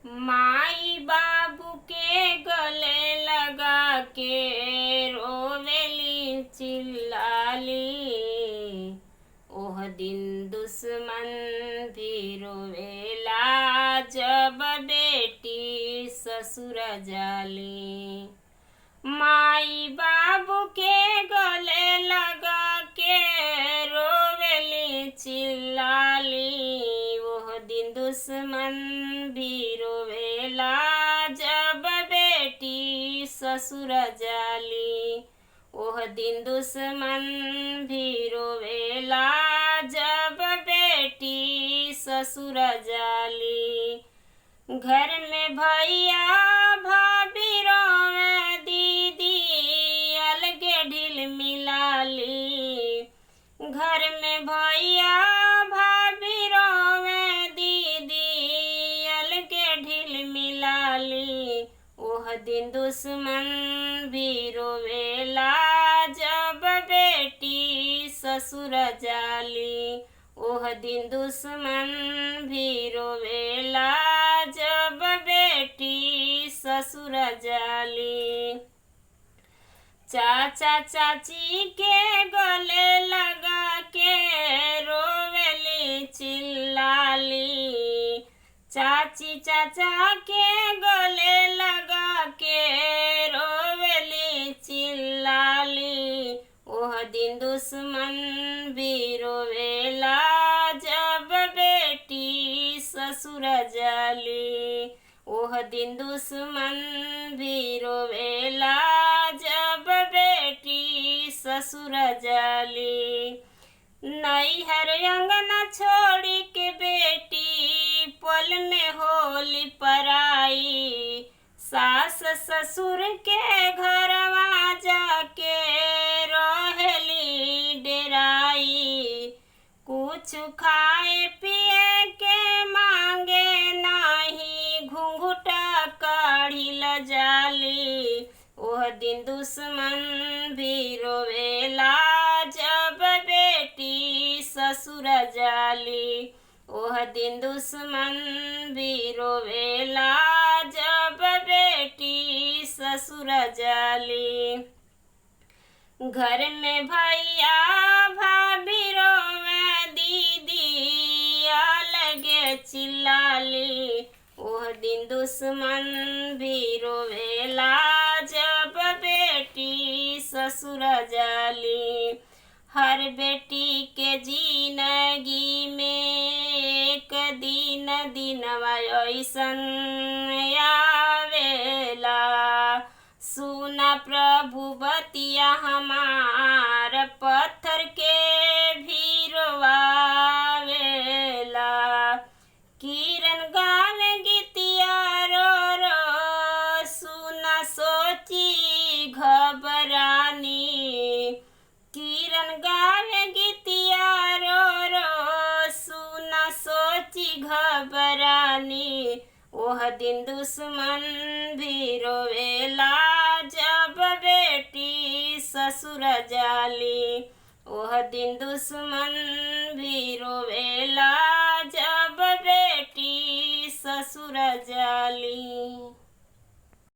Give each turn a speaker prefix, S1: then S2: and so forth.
S1: माई बाबू के गले लगा के रोवेली चिल्लाली। ओह दिन दुश्मन भी रोवेला जब बेटी ससुर जाली। माई बाबू के गले लगा के रोवेली चिल्लाली। ओह दिन दुश्मन भी रोवेला जब बेटी ससुर जाली। ओह दिन दुश्मन भी रोवेला जब बेटी ससुर जाली। घर में भैया भाभी रोवे दीदी अलगे ढिल मिलाली। घर में भैया भाभी रोवे दीदी अलगे ढिल मिलाली। ओह दिन दुश्मन भी रोवेला जब बेटी ससुर जाली। ओह दिन दुश्मन भी रोवेला जब बेटी ससुर जाली। चाचा चाची के गले लगा के रोवेली चिल्लाली। चाची चाचा के गले लगा के रोवेली चिल्लाली। ओह दिन दुश्मन भी रोवेला जब बेटी ससुर जाली। ओह दिन दुश्मन भी रोवेला जब बेटी ससुर जाली। नैहर अंगना छोड़ी के बेटी पल में होली पराई। सास ससुर के घरवा जाके रहेली डेराई। कुछ खाए पिए के मांगे नाही घुंघुटा काढ़ी ल जाली। ओह दिन दुश्मन भी रोवेला जब बेटी ससुर जाली। ओह दिन दुश्मन भी रोवेला जब बेटी ससुर जाली। घर में भैया भाभी रोवे दीदी अलगे चिल्लाली। ओह दिन दुश्मन भी रोवेला जब बेटी ससुर जाली। हर बेटी के जिंदगी में एक दिन दिनवा ऐसन आवेला। सुना प्रभु बतिया हमार पत्थर के भी रोवावेला। किरण गावे गीतिया रो रो सुना सोची घबरानी। किरण गावे गीतिया रो रो सुना सोची घबरानी। ओह दिन दुश्मन भी रोवेला जब बेटी ससुर जाली। ओह दिन दुश्मन भी रोवेला जब बेटी ससुर जाली।